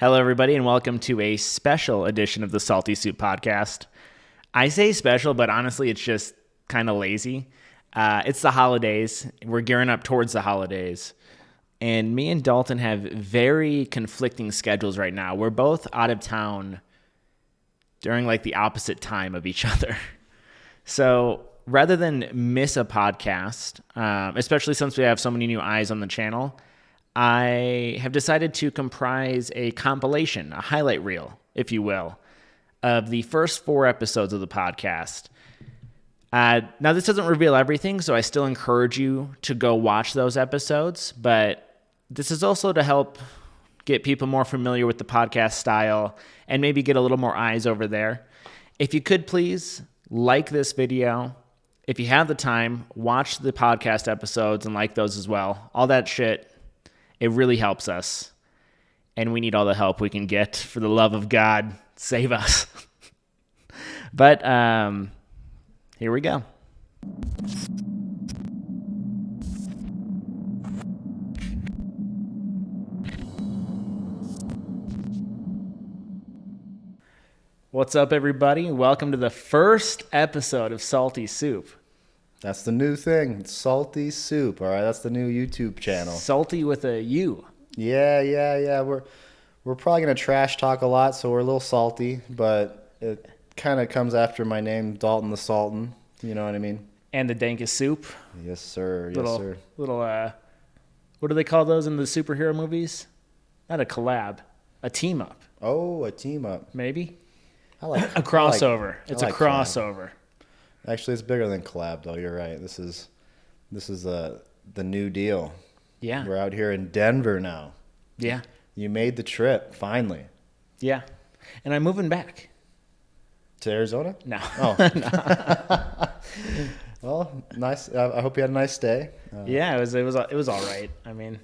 Hello, everybody, and welcome to a special edition of the Salty Soup Podcast. I say special, but honestly, it's just kind of lazy. It's the holidays. We're gearing up towards the holidays. And me and Dalton have very conflicting schedules right now. We're both out of town during like the opposite time of each other. So rather than miss a podcast, especially since we have so many new eyes on the channel, I have decided to comprise a compilation, a highlight reel, if you will, of the first 4 episodes of the podcast. Now, this doesn't reveal everything, so I still encourage you to go watch those episodes, but this is also to help get people more familiar with the podcast style and maybe get a little more eyes over there. If you could please like this video. If you have the time, watch the podcast episodes and like those as well. All that shit. It really helps us, and we need all the help we can get. For the love of God, save us. But here we go. What's up, everybody? Welcome to the first episode of Salty Soup. That's the new thing, Salty Soup. All right, that's the new YouTube channel. Salty with a U. Yeah. We're probably gonna trash talk a lot, so we're a little salty, but it kind of comes after my name, Dalton the Sultan. You know what I mean? And the dankest soup. Yes, sir. Little what do they call those in the superhero movies? Not a collab, a team up. Oh, a team up. Maybe. I like a crossover. It's like a crossover. Collab. Actually, it's bigger than collab, though. You're right. This is the new deal. Yeah. We're out here in Denver now. Yeah. You made the trip, finally. Yeah. And I'm moving back. To Arizona? No. Oh. Well, nice. I hope you had a nice day. Yeah, it was all right. I mean,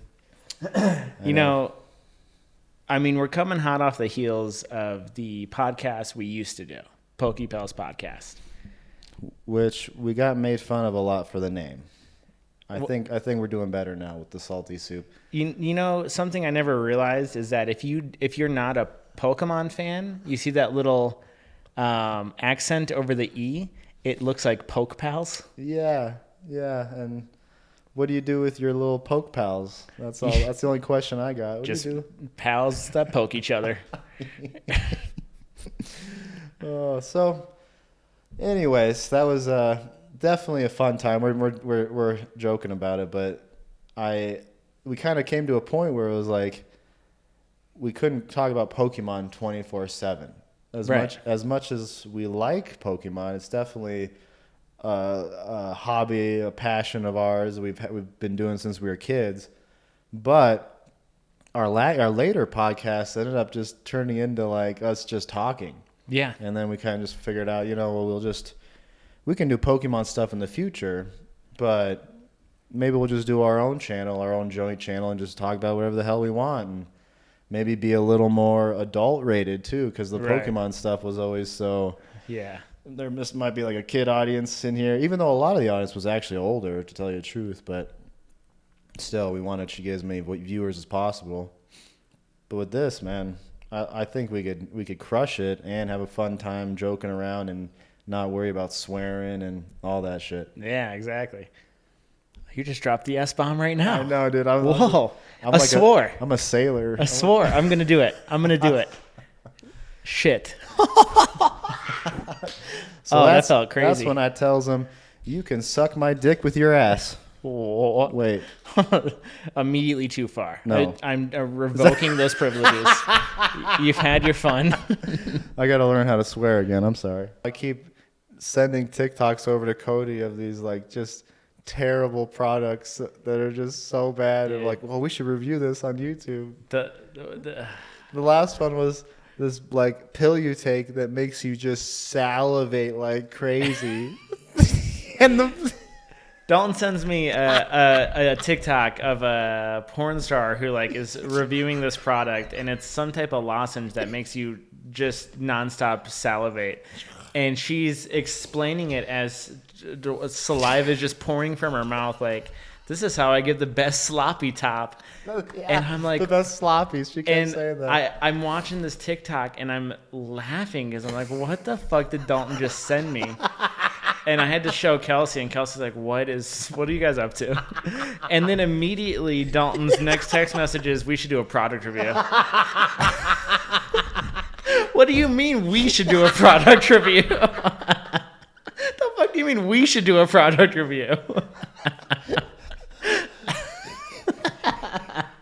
we're coming hot off the heels of the podcast we used to do, Pokepals Podcast. Which we got made fun of a lot for the name. I think we're doing better now with the Salty Soup. You know, something I never realized is that if you're not a Pokemon fan, you see that little accent over the E, it looks like Poke Pals. Yeah. And what do you do with your little Poke Pals? That's all. That's the only question I got. What Just do you do? Pals that poke each other. So. Anyways, that was definitely a fun time. We're joking about it, but we kind of came to a point where it was like we couldn't talk about Pokemon 24/7. As much as we like Pokemon, it's definitely a hobby, a passion of ours. We've been doing since we were kids, but our later podcast ended up just turning into like us just talking. Yeah. And then we kind of just figured out, we can do Pokemon stuff in the future, but maybe we'll just do our own channel, our own joint channel, and just talk about whatever the hell we want, and maybe be a little more adult rated too, because the Pokemon stuff was always so. Yeah. There might be like a kid audience in here, even though a lot of the audience was actually older, to tell you the truth, but still, we wanted to get as many viewers as possible. But with this, man, I think we could crush it and have a fun time joking around and not worry about swearing and all that shit. Yeah, exactly. You just dropped the S-bomb right now. I know, dude. Whoa. I swore. I'm a sailor. I swore. I'm going to do it. Shit. So that felt crazy. That's when I tells him, you can suck my dick with your ass. Wait. Immediately too far. No. I'm revoking those privileges. You've had your fun. I got to learn how to swear again. I'm sorry. I keep sending TikToks over to Cody of these like just terrible products that are just so bad. Yeah. And like, well, we should review this on YouTube. The last one was this like pill you take that makes you just salivate like crazy. And Dalton sends me a TikTok of a porn star who like is reviewing this product, and it's some type of lozenge that makes you just nonstop salivate. And she's explaining it as saliva is just pouring from her mouth like This is how I get the best sloppy top. Yeah, And I'm like, the best sloppies. She kept and saying that. I'm watching this TikTok and I'm laughing because I'm like, what the fuck did Dalton just send me? And I had to show Kelsey, and Kelsey's like, what are you guys up to? And then immediately Dalton's next text message is, we should do a product review. What do you mean we should do a product review? The fuck do you mean we should do a product review?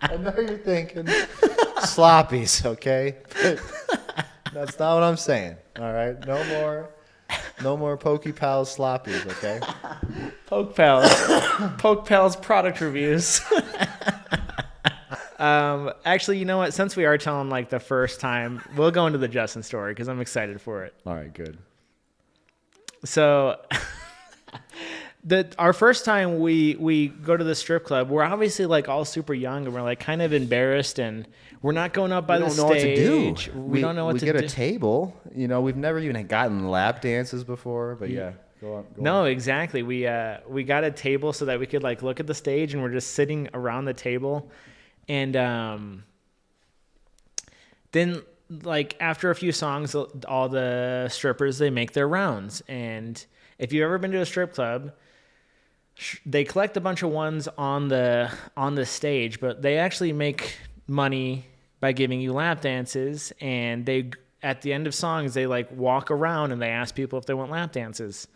I know you're thinking sloppies, okay? That's not what I'm saying. All right, no more Pokey Pals sloppies, okay? Poke Pals product reviews. Actually, you know what? Since we are telling like the first time, we'll go into the Justin story because I'm excited for it. All right, good. So, our first time we go to the strip club, we're obviously like all super young and we're like kind of embarrassed and we're not going up by the stage. We don't know what to do. We don't know what to do. We get a table. You know, we've never even gotten lap dances before, but yeah. Go on. No, exactly. We got a table so that we could like look at the stage and we're just sitting around the table. And then like after a few songs, all the strippers, they make their rounds. And if you've ever been to a strip club, they collect a bunch of ones on the stage, but they actually make money by giving you lap dances. And they, at the end of songs, they like walk around and they ask people if they want lap dances.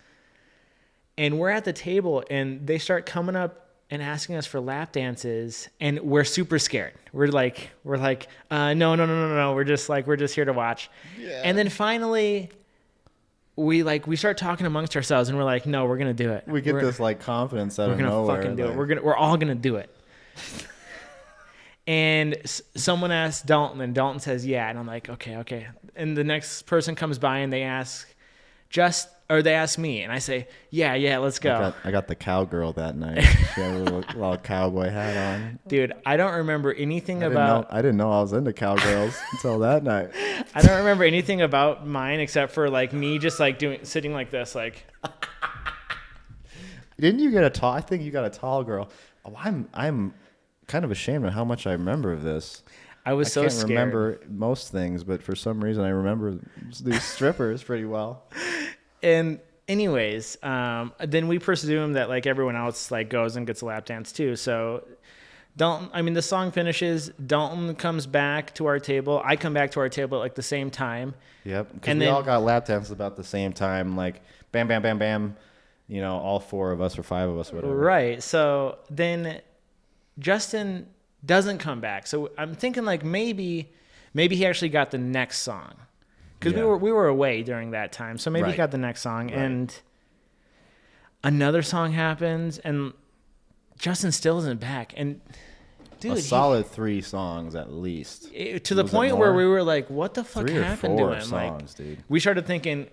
And we're at the table and they start coming up and asking us for lap dances, and we're super scared. We're like, no. We're just here to watch. Yeah. And then finally, we start talking amongst ourselves, and we're like, no, we're gonna do it. We get this like confidence out of nowhere. We're gonna fucking do it. We're all gonna do it. And someone asks Dalton, and Dalton says, yeah. And I'm like, okay. And the next person comes by, and they ask they ask me, and I say, yeah, let's go. I got the cowgirl that night. She had a little cowboy hat on. Dude, I don't remember anything about... I didn't know I was into cowgirls until that night. I don't remember anything about mine except for like me just like sitting like this, like... Didn't you get a tall... I think you got a tall girl. Oh, I'm kind of ashamed of how much I remember of this. I can't remember most things, but for some reason I remember these strippers pretty well. And anyways, then we presume that like everyone else like goes and gets a lap dance too. So Dalton, the song finishes. Dalton comes back to our table. I come back to our table at like the same time. Yep. Because we all got lap dances about the same time. Like bam, bam, bam, bam. You know, all four of us or five of us, whatever. Right. So then Justin doesn't come back. So I'm thinking like maybe he actually got the next song. Because we were away during that time, so maybe he got the next song, and another song happens, and Justin still isn't back. And dude, a solid 3 songs at least. To the point where we were like, "What the fuck happened to him?" Songs, dude. We started thinking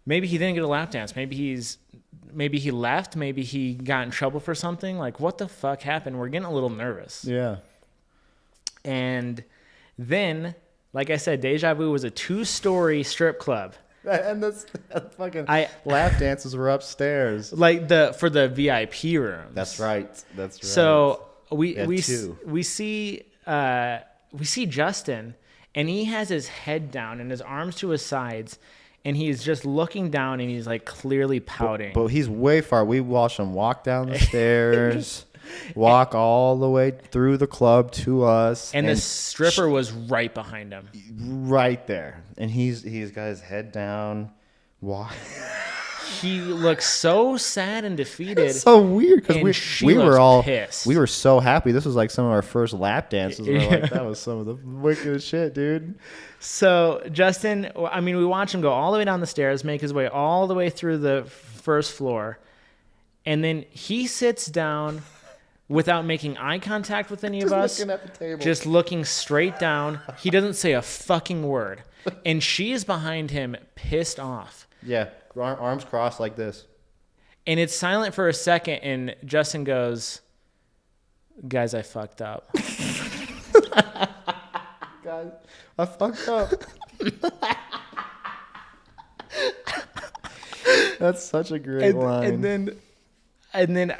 maybe he didn't get a lap dance. Maybe he left. Maybe he got in trouble for something. Like, what the fuck happened? We're getting a little nervous. Yeah. And then, like I said, Deja Vu was a 2-story strip club. And the fucking lap dances were upstairs. Like for the VIP rooms. That's right. So we see Justin, and he has his head down and his arms to his sides, and he's just looking down and he's like clearly pouting. But he's way far. We watched him walk down the stairs. Walk all the way through the club to us, and the stripper was right behind him, right there. And he's got his head down. Why? He looks so sad and defeated. It's so weird because we were all pissed. We were so happy. This was like some of our first lap dances. We're like, that was some of the wickedest shit, dude. So Justin, we watch him go all the way down the stairs, make his way all the way through the first floor, and then he sits down. Without making eye contact with any of us, looking at the table. Just looking straight down. He doesn't say a fucking word. And she is behind him, pissed off. Yeah, arms crossed like this. And it's silent for a second, and Justin goes, "Guys, I fucked up." Guys, I fucked up. That's such a great line. And then... And then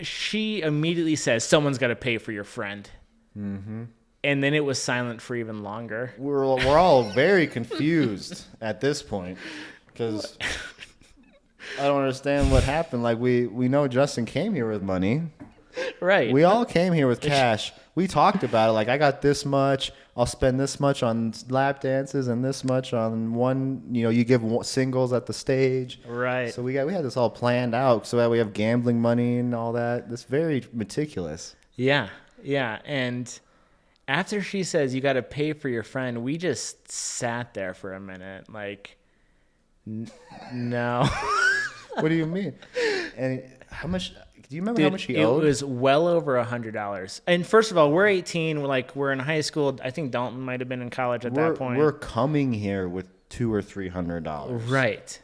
she immediately says, someone's got to pay for your friend. Mm-hmm. And then it was silent for even longer. We're all very confused at this point because I don't understand what happened. Like we know Justin came here with money. Right. We all came here with cash. We talked about it. Like, I got this much. I'll spend this much on lap dances and this much on one. You give singles at the stage. Right. So we had this all planned out so that we have gambling money and all that. It's very meticulous. Yeah. Yeah. And after she says you got to pay for your friend, we just sat there for a minute. Like, no. What do you mean? And how much? Do you remember how much he owed? It was well over $100. And first of all, we're 18. We're in high school. I think Dalton might have been in college at that point. We're coming here with $200 or $300. Right.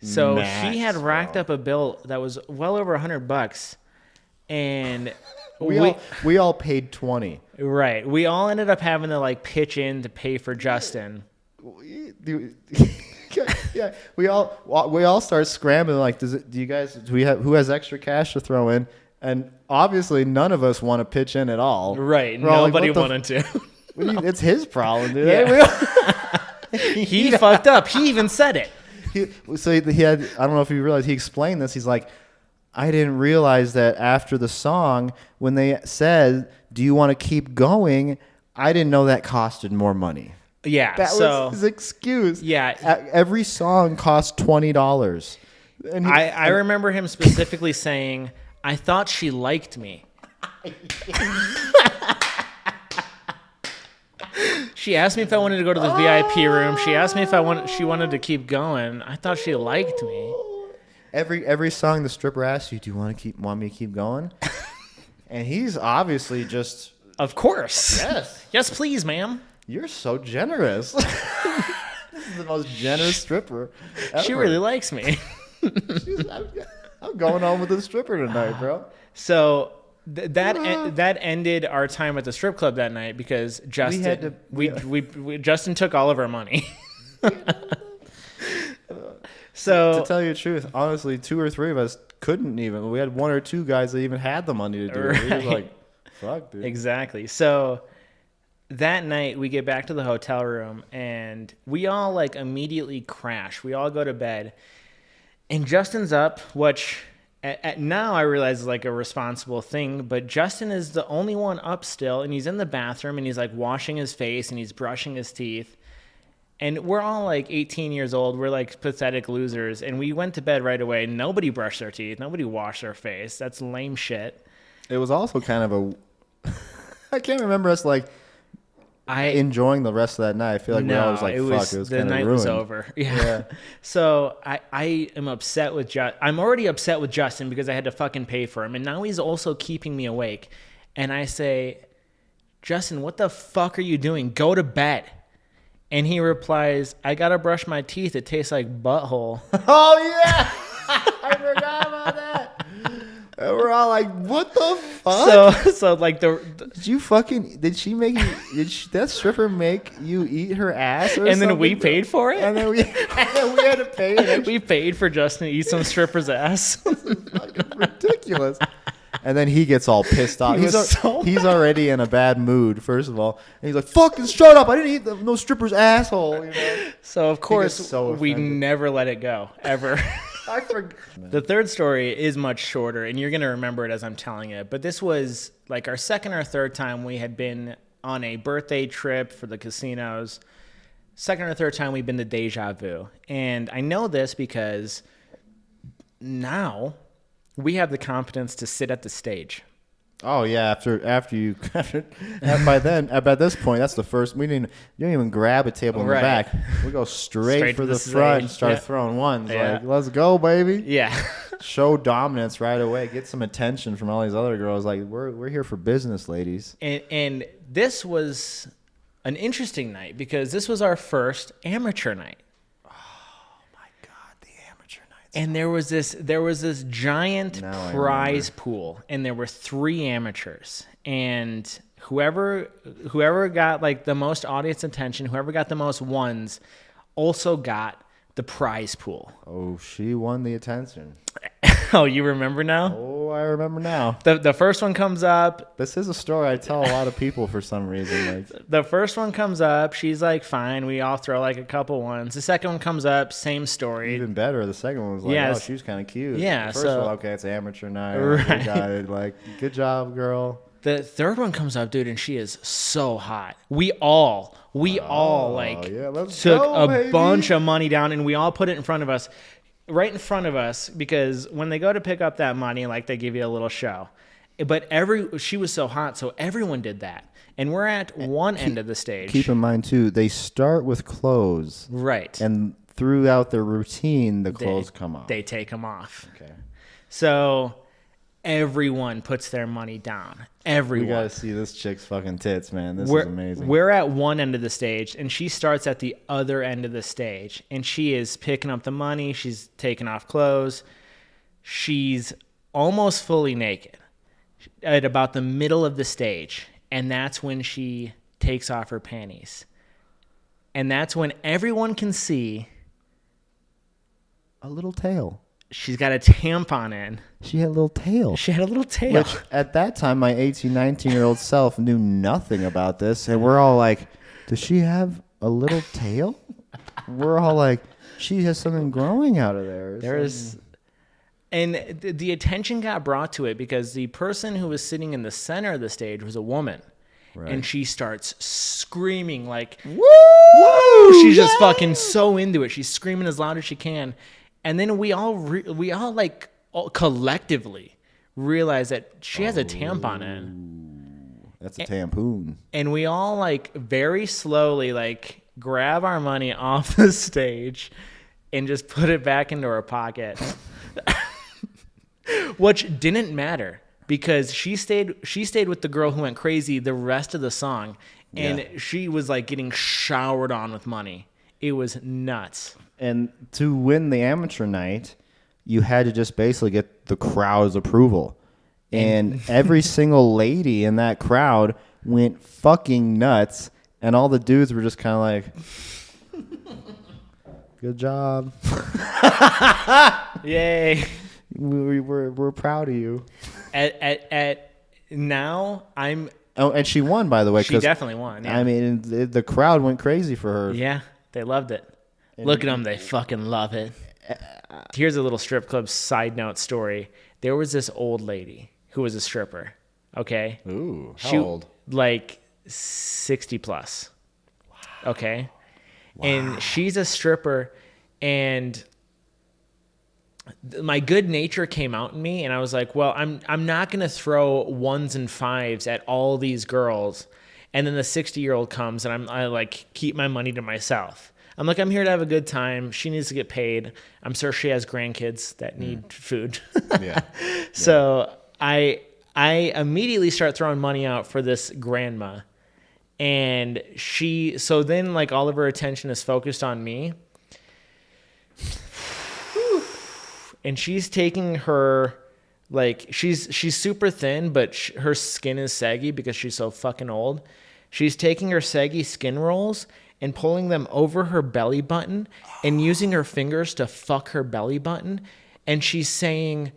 So Max, she had racked up a bill that was well over $100, and we all paid $20. Right. We all ended up having to pitch in to pay for Justin. Yeah, we all start scrambling. Like, who has extra cash to throw in? And obviously, none of us want to pitch in at all. Right, nobody wanted to. It's his problem, dude. Yeah. He fucked up. He even said it. He had. I don't know if you realize he explained this. He's like, I didn't realize that after the song, when they said, "Do you want to keep going?" I didn't know that costed more money. Yeah, that was his excuse. Yeah, every song cost $20. And I remember him specifically saying, "I thought she liked me." She asked me if I wanted to go to the VIP room. She asked me if she wanted to keep going. I thought she liked me. Every song the stripper asks you, "Do you want me to keep going?" And he's obviously just, of course. Yes. Yes, please, ma'am. You're so generous. This is the most generous stripper ever. She really likes me. I'm going on with the stripper tonight, bro. So that ended our time at the strip club that night because Justin Justin took all of our money. So to tell you the truth, honestly, 2 or 3 of us couldn't even. We had 1 or 2 guys that even had the money to do it. We were like, fuck, dude. Exactly. So that night we get back to the hotel room and we all immediately crash. We all go to bed and Justin's up, which at now I realize is a responsible thing, but Justin is the only one up still and he's in the bathroom and he's washing his face and he's brushing his teeth. And we're all 18 years old. We're pathetic losers. And we went to bed right away. Nobody brushed their teeth. Nobody washed their face. That's lame shit. It was also kind of I can't remember us enjoying the rest of that night. I feel like we all was fuck, it was the kind of night ruined. was over. Yeah. So I am upset with I'm already upset with Justin because I had to fucking pay for him. And now he's also keeping me awake. And I say, Justin, what the fuck are you doing? Go to bed. And he replies, I gotta brush my teeth. It tastes like butthole. Oh, yeah. I forgot about that. And we're all like, what the fuck? So did that stripper make you eat her ass or and something? then we paid for it? And then we had to pay it. We paid for Justin to eat some stripper's ass. This is fucking ridiculous. And then he gets all pissed off. He's already in a bad mood, first of all. And he's like, fucking shut up. I didn't eat no stripper's asshole. So, of course, we never let it go, ever. I forgot. The third story is much shorter, and you're going to remember it as I'm telling it. But this was our second or third time we had been on a birthday trip for the casinos. Second or third time we've been to Deja Vu. And I know this because now we have the confidence to sit at the stage. Oh yeah, by this point, that's the first. You don't even grab a table in the back. We go straight for the front and start throwing ones. Yeah. Let's go, baby. Yeah. Show dominance right away. Get some attention from all these other girls. We're here for business, ladies. And this was an interesting night because this was our first amateur night. And there was this giant prize pool, and there were 3 amateurs. And whoever got the most audience attention, whoever got the most ones, also got the prize pool. Oh, she won the attention. Oh, you remember now? Oh, I remember now. The first one comes up. This is a story I tell a lot of people for some reason. Like, The first one comes up. She's like, fine. We all throw like a couple ones. The second one comes up. Same story. even better, the second one was like, Yes. oh, she was kind of cute. Yeah, The first so- one, okay, it's amateur night. Right. We got it. Like, good job, girl. The third one comes up, dude, and she is so hot. We all like yeah, let's took go, a baby. bunch of money down, and we all put it in front of us, right in front of us, because when they go to pick up that money, like they give you a little show. But she was so hot, so everyone did that, and we're at one end of the stage. Keep in mind, too, they start with clothes. Right. And throughout their routine, the clothes come off. They take them off. Okay. So everyone puts their money down. Everyone. We got to see this chick's fucking tits, man. This is amazing. We're at one end of the stage, and she starts at the other end of the stage, and she is picking up the money. She's taking off clothes. She's almost fully naked at about the middle of the stage, and that's when she takes off her panties. And that's when everyone can see A little tail. she's got a tampon in. She had a little tail. She had a little tail. Which, at that time, my 18, 19-year-old self knew nothing about this. And we're all like, does she have a little tail? We're all like, she has something growing out of there. There's, and the attention got brought to it because the person who was sitting in the center of the stage was a woman. Right. And she starts screaming like, Woo! woo! She's just fucking so into it. She's screaming as loud as she can. And then we all like collectively realize that she has a tampon in. That's a tampoon. And we all like very slowly like grab our money off the stage and just put it back into our pocket. Which didn't matter because she stayed with the girl who went crazy the rest of the song, and she was like getting showered on with money. It was nuts. And to win the amateur night, you had to just basically get the crowd's approval. And every single lady in that crowd went fucking nuts, and all the dudes were just kind of like, good job. Yay. We're proud of you. At now, I'm. Oh, and she won, by the way. She definitely won. Yeah. I mean, the crowd went crazy for her. Yeah, they loved it. Look at them. They fucking love it. Here's a little strip club side note story. There was this old lady who was a stripper. Okay. Ooh, how old? Like 60 plus. Wow. Okay. Wow. And she's a stripper, and my good nature came out in me, and I was like, well, I'm not going to throw ones and fives at all these girls. And then the 60-year-old comes, and I like keep my money to myself. I'm like, I'm here to have a good time. She needs to get paid. I'm sure she has grandkids that need food. Yeah. So I immediately start throwing money out for this grandma. And so then like all of her attention is focused on me. And she's taking her, like, she's super thin, but her skin is saggy because she's so fucking old. She's taking her saggy skin rolls and pulling them over her belly button and using her fingers to fuck her belly button. And she's saying,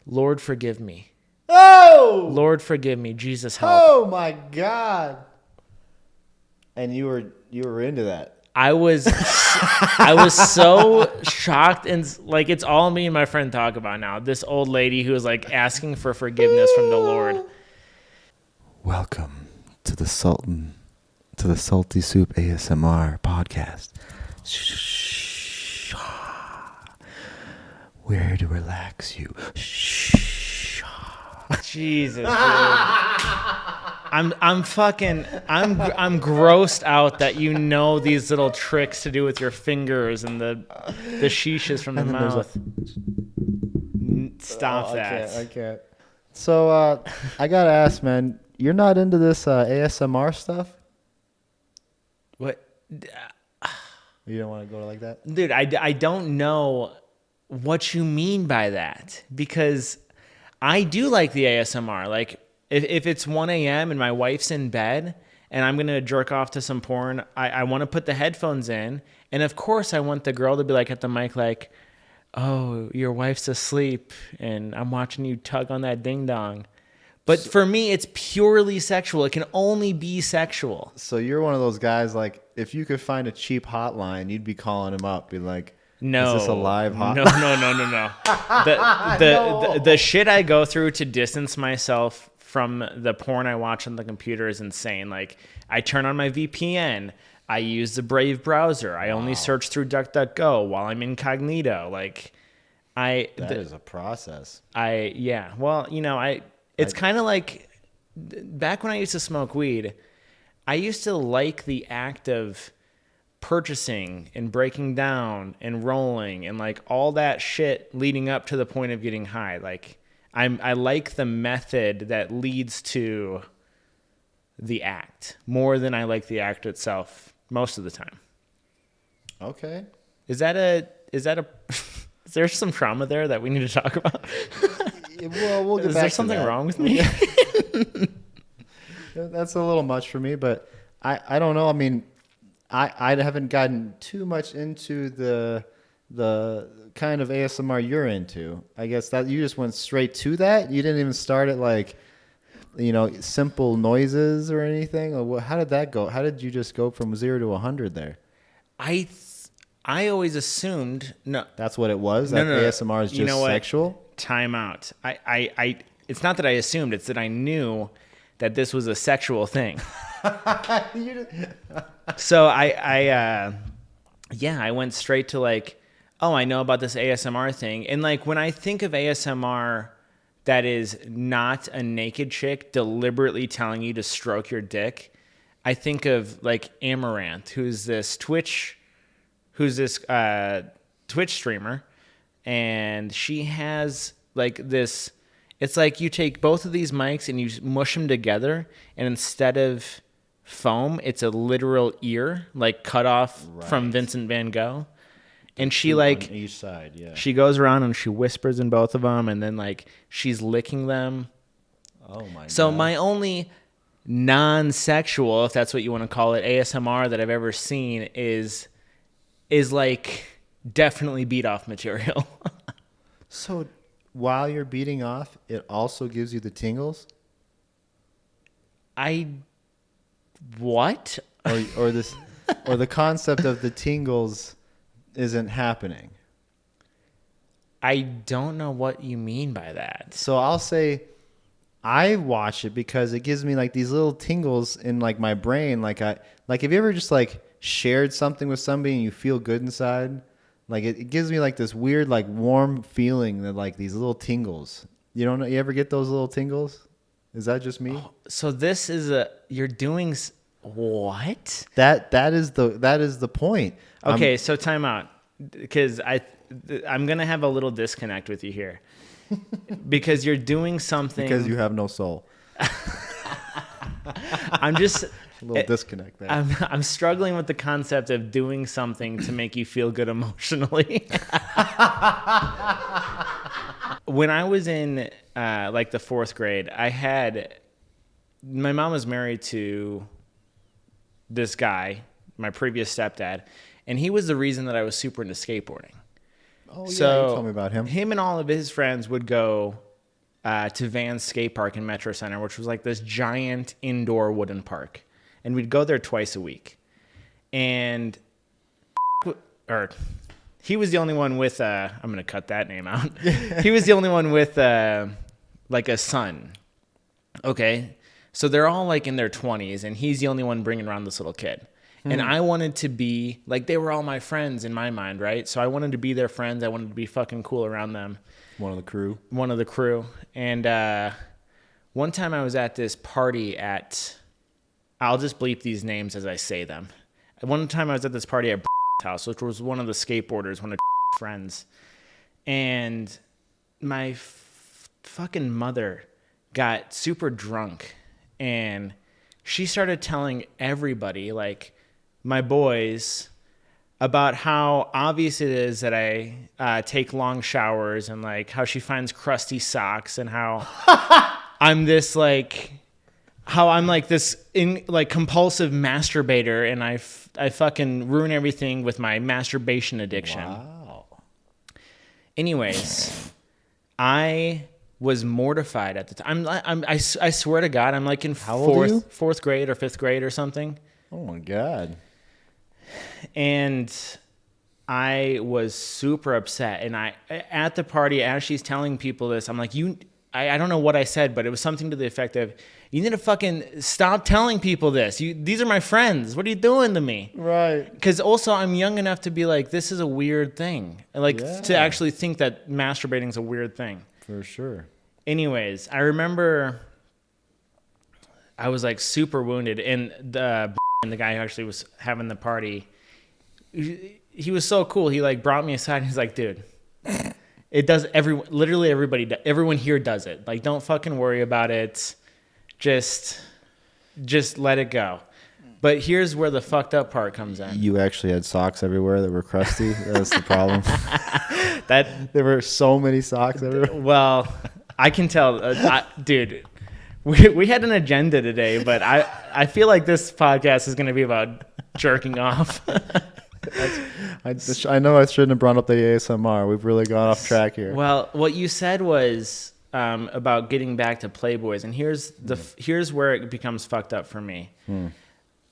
Lord, forgive me. Oh! Lord, forgive me. Jesus, help. Oh, my God. And you were into that. I was so shocked, and like it's all me and my friend talk about now. This old lady who was like asking for forgiveness from the Lord. Welcome to the Sulty Soup ASMR podcast. We're here to relax you. Jesus, dude. I'm grossed out that you know these little tricks to do with your fingers and the sheeshas from the mouth. Stop that. I can't. So I gotta ask, man, you're not into this ASMR stuff? What? You don't want to go like that? Dude, I don't know what you mean by that, because I do like the ASMR. Like, if it's 1 a.m. and my wife's in bed and I'm going to jerk off to some porn, I want to put the headphones in. And, of course, I want the girl to be like at the mic like, oh, your wife's asleep and I'm watching you tug on that ding dong. But for me, it's purely sexual. It can only be sexual. So you're one of those guys, like, if you could find a cheap hotline, you'd be calling him up, be like, no, is this a live hotline? No. The shit I go through to distance myself from the porn I watch on the computer is insane. Like, I turn on my VPN. I use the Brave browser. I only search through DuckDuckGo while I'm incognito. Like, that is a process. It's kind of like back when I used to smoke weed, I used to like the act of purchasing and breaking down and rolling and like all that shit leading up to the point of getting high. Like I like the method that leads to the act more than I like the act itself most of the time. Okay. Is there some trauma there that we need to talk about? Well, we'll get Is back there to something that. wrong with me? That's a little much for me, but I don't know. I mean, I haven't gotten too much into the kind of ASMR you're into. I guess that you just went straight to that. You didn't even start at like, simple noises or anything. Or how did that go? How did you just go from 0 to 100 there? I always assumed no. That's what it was. No. ASMR is just You know what? sexual. Time out. I it's not that I assumed, it's that I knew that this was a sexual thing. So I went straight to like, oh, I know about this ASMR thing. And like when I think of ASMR that is not a naked chick deliberately telling you to stroke your dick, I think of like Amaranth, who's this Twitch streamer. And she has like this, it's like you take both of these mics and you mush them together, and instead of foam, it's a literal ear, like cut off from Vincent van Gogh. And she like, on each side, yeah. she goes around and she whispers in both of them, and then like she's licking them. Oh my God. So my only non-sexual, if that's what you want to call it, ASMR that I've ever seen is like definitely beat off material. So while you're beating off, it also gives you the tingles? What? Or this or the concept of the tingles isn't happening. I don't know what you mean by that. So I'll say I watch it because it gives me like these little tingles in like my brain. Like have you ever just like shared something with somebody and you feel good inside? Like it gives me like this weird like warm feeling that like these little tingles. You don't know? You ever get those little tingles? Is that just me? So this is you're doing what? That is the point. Okay, so time out, because I'm gonna have a little disconnect with you here, because you're doing something. Because you have no soul. I'm just. A little disconnect there. I'm struggling with the concept of doing something to make you feel good emotionally. When I was in like the 4th grade, my mom was married to this guy, my previous stepdad, and he was the reason that I was super into skateboarding. Oh, yeah, you told me about him. Him and all of his friends would go to Vans Skate Park in Metro Center, which was like this giant indoor wooden park. And we'd go there twice a week. And he was the only one with, I'm going to cut that name out. He was the only one with like a son. Okay. So they're all like in their 20s, and he's the only one bringing around this little kid. And I wanted to be, like, they were all my friends in my mind, right? So I wanted to be their friends. I wanted to be fucking cool around them. One of the crew. And one time I was at this party at... I'll just bleep these names as I say them. One time I was at this party at house, which was one of the skateboarders, one of friends. And my fucking mother got super drunk. And she started telling everybody, like my boys, about how obvious it is that I take long showers, and like how she finds crusty socks, and how I'm this like... how I'm like this compulsive masturbator, and I fucking ruin everything with my masturbation addiction. Wow. Anyways, I was mortified at the time. I swear to God, I'm like in How old are you? fourth grade or fifth grade or something. Oh my God. And I was super upset. And at the party, as she's telling people this, I'm like, I don't know what I said, but it was something to the effect of, you need to fucking stop telling people this. These are my friends. What are you doing to me? Right. Because also I'm young enough to be like, this is a weird thing. Like to Yeah. actually think that masturbating is a weird thing. For sure. Anyways, I remember I was like super wounded, and the guy who actually was having the party, he was so cool. He like brought me aside and he's like, dude, it does literally everyone here does it. Like, don't fucking worry about it. Just let it go. But here's where the fucked up part comes in. You actually had socks everywhere that were crusty. That's the problem. There were so many socks everywhere. Well, I can tell, dude. We had an agenda today, but I feel like this podcast is going to be about jerking off. I know I shouldn't have brought up the ASMR. We've really gone off track here. Well, what you said was about getting back to Playboys, and here's where it becomes fucked up for me.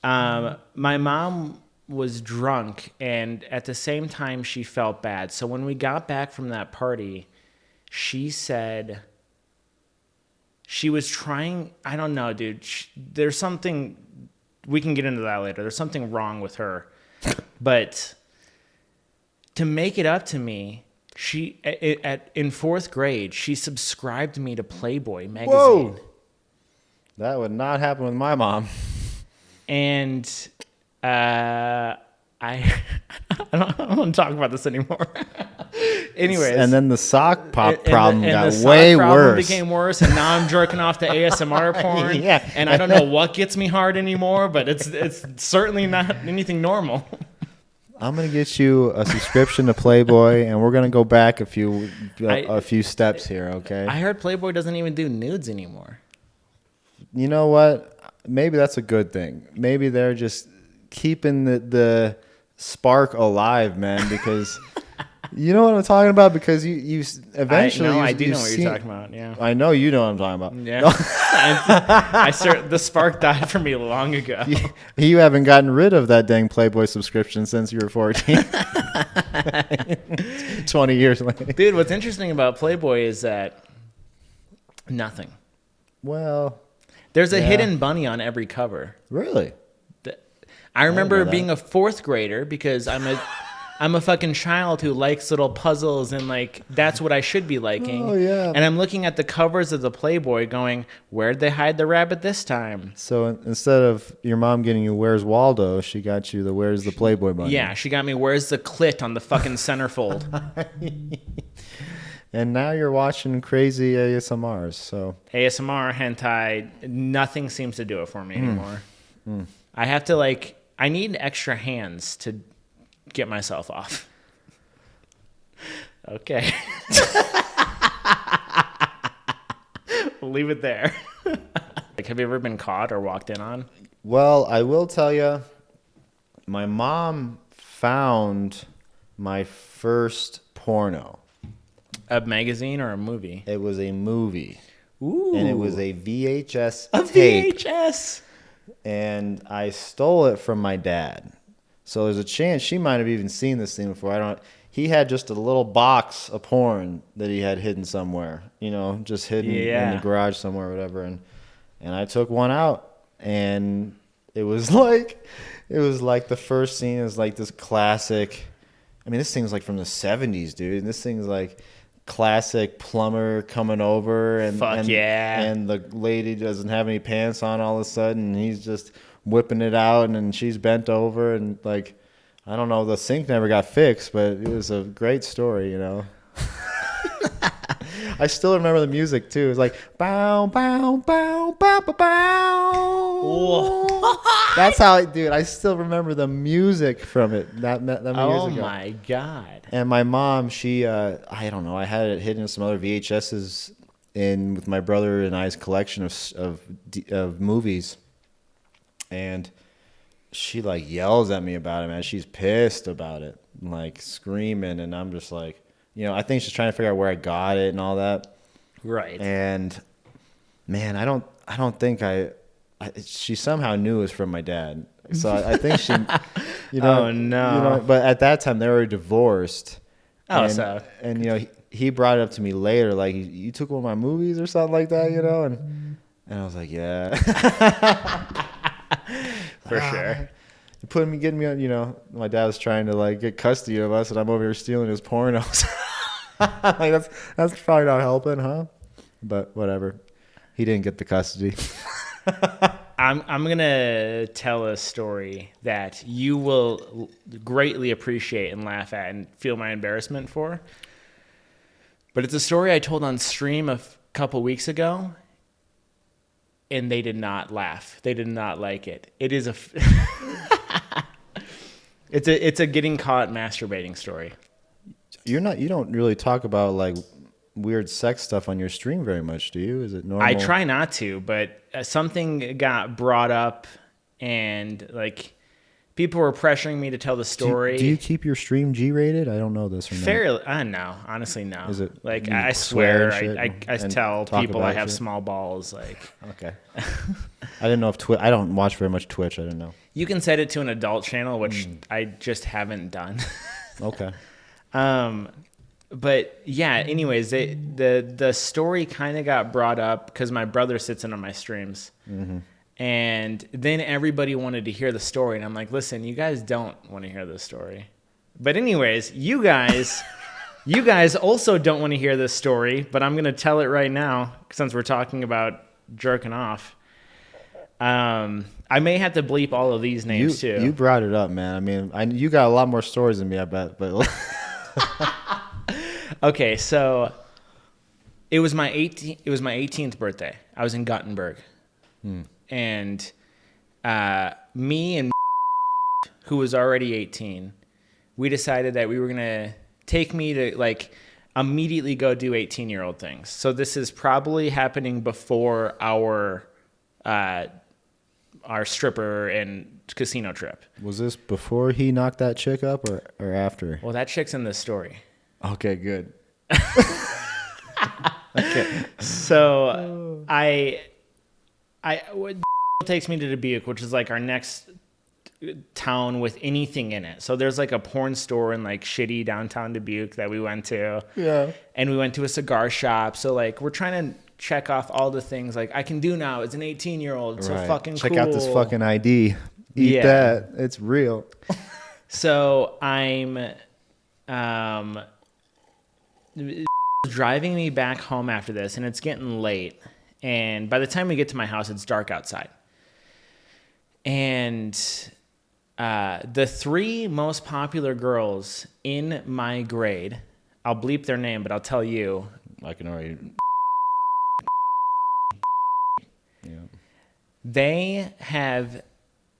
My mom was drunk, and at the same time, she felt bad. So when we got back from that party, she said she was trying. I don't know, dude. There's something. We can get into that later. There's something wrong with her. But to make it up to me, in fourth grade, she subscribed me to Playboy magazine. Whoa! That would not happen with my mom. And I don't want to talk about this anymore. Anyways, and then the sock pop and problem got the way sock problem worse. Became worse, and now I'm jerking off to ASMR porn. Yeah. And I don't know what gets me hard anymore, but it's certainly not anything normal. I'm gonna get you a subscription to Playboy, and we're gonna go back a few steps here. Okay. I heard Playboy doesn't even do nudes anymore. You know what? Maybe that's a good thing. Maybe they're just keeping the spark alive, man. Because you know what I'm talking about. Because you eventually. I do know what you're talking about. Yeah. I know you know what I'm talking about. Yeah. The spark died for me long ago. You haven't gotten rid of that dang Playboy subscription since you were 14. 20 years later. Dude, what's interesting about Playboy is that nothing. Well, there's a hidden bunny on every cover. Really? I remember being a fourth grader because I'm a fucking child who likes little puzzles and like that's what I should be liking. Oh yeah. And I'm looking at the covers of the Playboy going, where'd they hide the rabbit this time? So instead of your mom getting you Where's Waldo, she got you the Where's the Playboy bunny. Yeah, she got me Where's the clit on the fucking centerfold. And now you're watching crazy ASMRs. So ASMR, hentai, nothing seems to do it for me anymore. I have to I need extra hands to get myself off. Okay. We'll leave it there. Have you ever been caught or walked in on? Well, I will tell you, my mom found my first porno. A magazine or a movie? It was a movie. Ooh. And it was a VHS tape. VHS. And I stole it from my dad. So there's a chance she might have even seen this thing before. He had just a little box of porn that he had hidden somewhere, just hidden in the garage somewhere or whatever. And I took one out, and it was like the first scene is like this classic. I mean, this thing's like from the 70s, dude. And this thing's like classic plumber coming over, and the lady doesn't have any pants on all of a sudden, and he's just whipping it out, and she's bent over, and like, I don't know, the sink never got fixed, but it was a great story, I still remember the music too. It was like bow bow bow bow bow bow. That's how, dude. I still remember the music from it. That years ago. Oh my god! And my mom, she, I don't know. I had it hidden in some other VHSs with my brother and I's collection of movies. And she like yells at me about it, man. She's pissed about it, like screaming, and I'm just like, I think she's trying to figure out where I got it and all that. Right. And man, I don't think she somehow knew it was from my dad. So I think she, Oh, no. but at that time they were divorced. Oh, and he brought it up to me later, like, you took one of my movies or something like that, and I was like, yeah. For sure. Getting me on, my dad was trying to like get custody of us, and I'm over here stealing his pornos. Like that's probably not helping, huh? But whatever. He didn't get the custody. I'm gonna tell a story that you will greatly appreciate and laugh at and feel my embarrassment for. But it's a story I told on stream a couple weeks ago, and they did not laugh. They did not like it. It is it's a getting caught masturbating story. You don't really talk about like weird sex stuff on your stream very much, do you? Is it normal? I try not to, but something got brought up, and like people were pressuring me to tell the story. Do you keep your stream G-rated? I don't know this or not. Fairly, no, honestly, no. Is it like you I swear swear, I tell people I have shit? small balls. Like, Okay. I didn't know if I don't watch very much Twitch. I didn't know. you can set it to an adult channel, which I just haven't done. Okay. But yeah, anyways, the story kind of got brought up because my brother sits in on my streams. Mm-hmm. And then everybody wanted to hear the story. And I'm like, listen, you guys don't want to hear this story. But anyways, you guys also don't want to hear this story, but I'm going to tell it right now since we're talking about jerking off. I may have to bleep all of these names too. You brought it up, man. I mean, you got a lot more stories than me, I bet. But okay, so it was my 18th birthday. I was in Gothenburg. And me and who was already 18, we decided that we were going to take me to like immediately go do 18-year-old things. So this is probably happening before our stripper and casino trip. was this before he knocked that chick up or after? Well, that chick's in this story. Okay, good. Okay. So takes me to Dubuque, which is like our next town with anything in it. So there's like a porn store in like shitty downtown Dubuque that we went to. Yeah. And we went to a cigar shop. So like we're trying to check off all the things like I can do now as an 18-year-old. So fucking Check cool. out this fucking ID. Eat that. It's real. So I'm driving me back home after this, and it's getting late. And by the time we get to my house, it's dark outside. And the three most popular girls in my grade, I'll bleep their name, but I'll tell you. I can already. Yeah. They have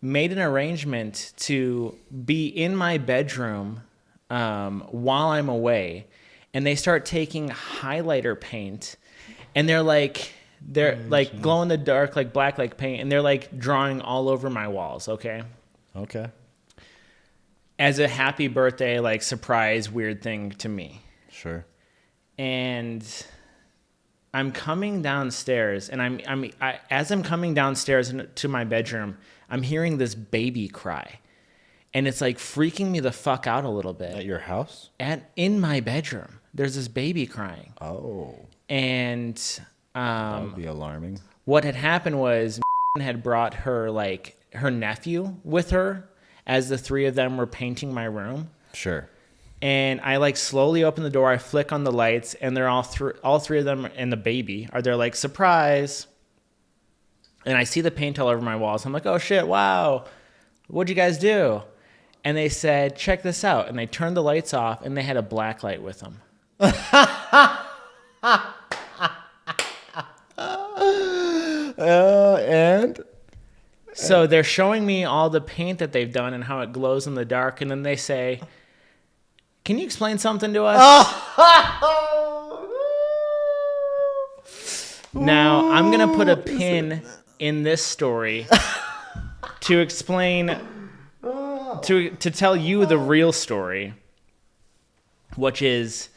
made an arrangement to be in my bedroom while I'm away. And they start taking highlighter paint, and they're like glow in the dark, like black, like paint, and they're like drawing all over my walls. Okay. As a happy birthday, like surprise, weird thing to me. Sure. And I'm coming downstairs, and as I'm coming downstairs to my bedroom, I'm hearing this baby cry, and it's like freaking me the fuck out a little bit. At your house? In my bedroom. There's this baby crying. Oh. And that would be alarming. What had happened was had brought her nephew with her as the three of them were painting my room. Sure. And I like slowly open the door, I flick on the lights, and they're all three of them and the baby are there like, surprise. And I see the paint all over my walls. I'm like, oh shit, wow. What'd you guys do? And they said, check this out. And they turned the lights off, and they had a black light with them. And so they're showing me all the paint that they've done and how it glows in the dark, and then they say, can you explain something to us? Now, I'm going to put a pin in this story to explain, to tell you the real story, which is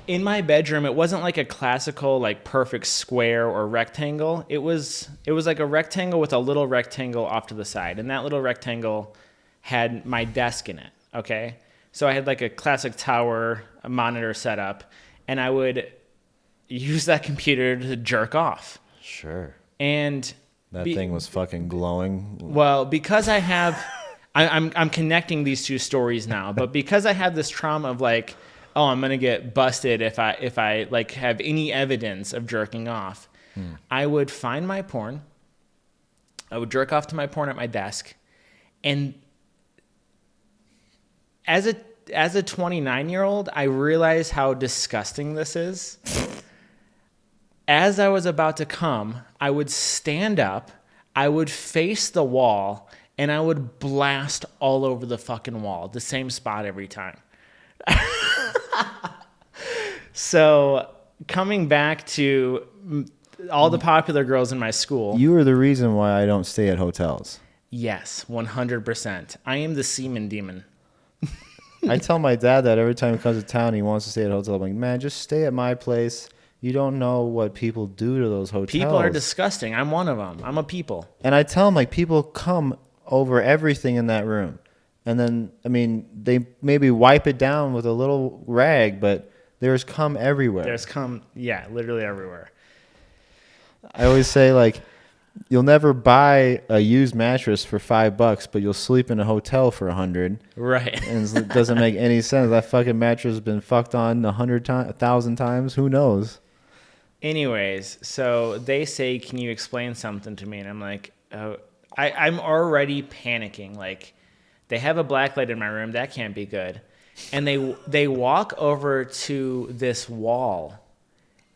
in my bedroom, it wasn't like a classical, like perfect square or rectangle. It was like a rectangle with a little rectangle off to the side. And that little rectangle had my desk in it. Okay. So I had like a classic tower, a monitor set up, and I would use that computer to jerk off. Sure. And that thing was fucking glowing. Well, because I have, I'm connecting these two stories now, but because I have this trauma of like, oh, I'm gonna get busted if I like have any evidence of jerking off, I would find my porn. I would jerk off to my porn at my desk, and as a 29-year-old, I realized how disgusting this is. As I was about to come, I would stand up, I would face the wall, and I would blast all over the fucking wall, the same spot every time. So, coming back to all the popular girls in my school. You are the reason why I don't stay at hotels. Yes, 100%. I am the semen demon. I tell my dad that every time he comes to town, he wants to stay at a hotel. I'm like, man, just stay at my place. You don't know what people do to those hotels. People are disgusting. I'm one of them. I'm a people. And I tell him, like, people come over everything in that room. And then, I mean, they maybe wipe it down with a little rag, but there's cum everywhere. There's cum, yeah, literally everywhere. I always say, like, you'll never buy a used mattress for $5, but you'll sleep in a hotel for $100. Right. And it doesn't make any sense. That fucking mattress has been fucked on 1,000 times. Who knows? Anyways, so they say, can you explain something to me? And I'm like, oh, I'm already panicking. Like, they have a black light in my room. That can't be good. And they walk over to this wall.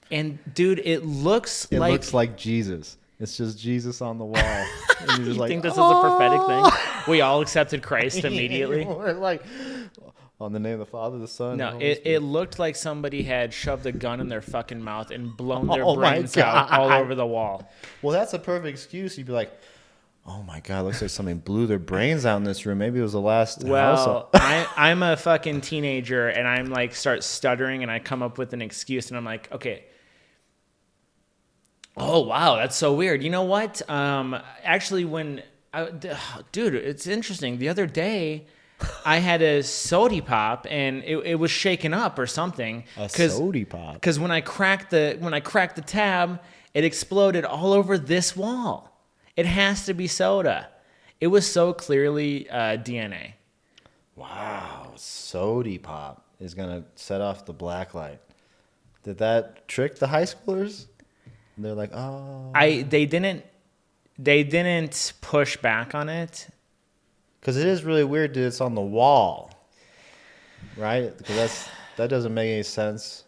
And, dude, it looks like Jesus. It's just Jesus on the wall. And you're just you like, think this is a prophetic thing? We all accepted Christ immediately? We're like, on the name of the Father, the Son. No, and the Holy Spirit. it looked like somebody had shoved a gun in their fucking mouth and blown their Oh my brains out all over the wall. Well, that's a perfect excuse. You'd be like, oh my God, looks like somebody blew their brains out in this room. Maybe it was the last house. Well, I'm a fucking teenager, and I'm like, start stuttering, and I come up with an excuse, and I'm like, okay. Oh, wow, that's so weird. You know what? Actually, dude, it's interesting. The other day, I had a Sulty pop, and it was shaken up or something. A Sulty pop? Because when I cracked the tab, it exploded all over this wall. It has to be soda. It was so clearly DNA. Wow, Sulty pop is gonna set off the black light. Did that trick the high schoolers? And they're like, oh. They didn't push back on it. Because it is really weird that it's on the wall, right? Because that doesn't make any sense.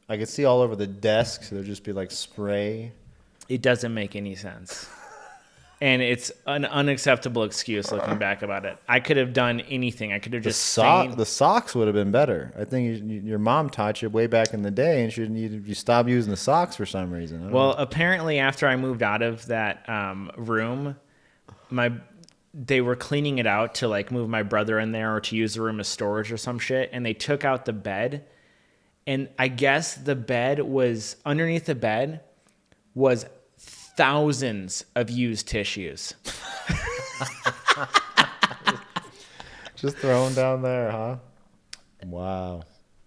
I could see all over the desks. There'd just be like spray. It doesn't make any sense. And it's an unacceptable excuse looking back about it. I could have done anything. I could have just the socks would have been better. I think your mom taught you way back in the day, and you stopped using the socks for some reason. Well, apparently after I moved out of that room, they were cleaning it out to like move my brother in there or to use the room as storage or some shit, and they took out the bed. And I guess underneath the bed was thousands of used tissues. Just thrown down there, huh? Wow.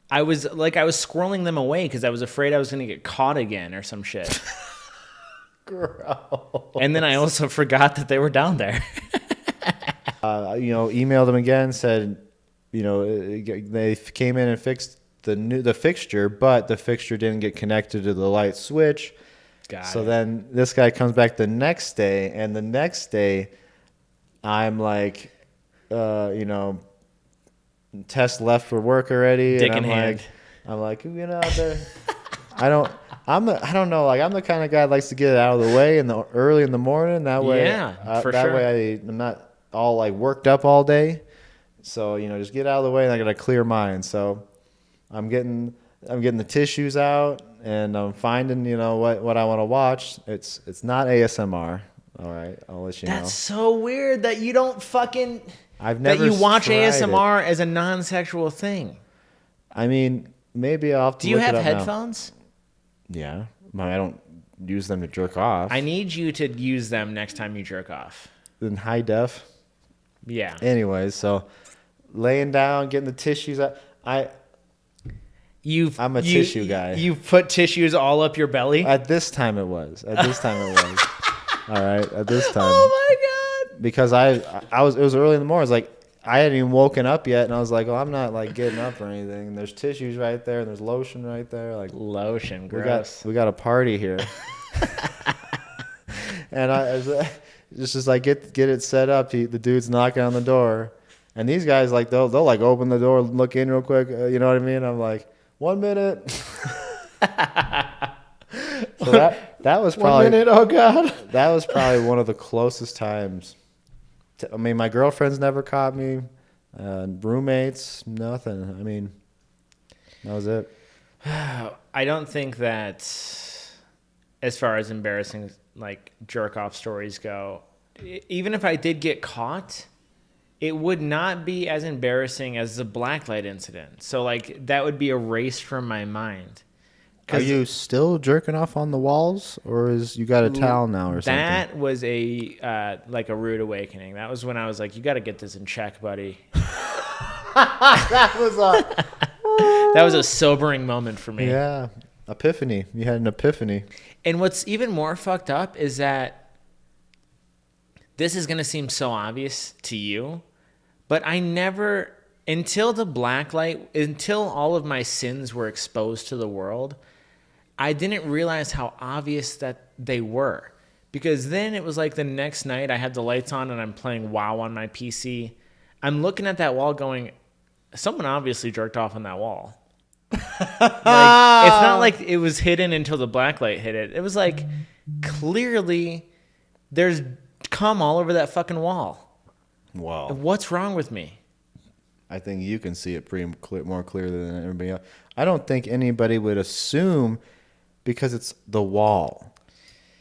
I was squirreling them away because I was afraid I was going to get caught again or some shit. Gross. And then I also forgot that they were down there. Emailed them again, said, they came in and fixed the fixture, but the fixture didn't get connected to the light switch. Then this guy comes back the next day, and the next day I'm like, Tess left for work already, Dick and in hand. I'm like, I don't know, like I'm the kind of guy that likes to get it out of the way early in the morning. That way, way I'm not all like worked up all day. So just get out of the way, and I got a clear mind. So I'm getting the tissues out. And I'm finding, what I want to watch. It's not ASMR. All right, I'll let you know. That's so weird that you don't fucking... I've never that you watch tried ASMR as a non-sexual thing. I mean, Maybe I'll have to Do you look have it up now. headphones? Yeah. I don't use them to jerk off. I need you to use them next time you jerk off. In high def. Yeah. Anyways, so laying down, getting the tissues out. I'm a tissue guy. You put tissues all up your belly? At this time it was. All right. At this time. Oh my god. Because it was early in the morning. I was like, I hadn't even woken up yet, and I was like, "Oh, I'm not like getting up or anything." And there's tissues right there, and there's lotion right there. Like Lotion, gross. we got a party here. And it's just like get it set up. The dude's knocking on the door, and these guys like they'll like open the door, look in real quick. You know what I mean? I'm like, 1 minute. So that was probably 1 minute. Oh god. that was probably one of the closest times. I mean, my girlfriend's never caught me. Roommates, nothing. I mean, that was it. I don't think that, as far as embarrassing like jerk off stories go, even if I did get caught, it would not be as embarrassing as the blacklight incident. So like that would be erased from my mind. Are you still jerking off on the walls, or is you got a towel now or something? That was a like a rude awakening. That was when I was like, you got to get this in check, buddy. That was a sobering moment for me. Yeah, epiphany. You had an epiphany. And what's even more fucked up is that this is going to seem so obvious to you, but I never, until all of my sins were exposed to the world, I didn't realize how obvious that they were. Because then it was like the next night I had the lights on and I'm playing WoW on my PC. I'm looking at that wall going, someone obviously jerked off on that wall. Like, it's not like it was hidden until the blacklight hit it. It was like, clearly there's cum all over that fucking wall. Wow. What's wrong with me? I think you can see it more clearly than everybody else. I don't think anybody would assume, because it's the wall.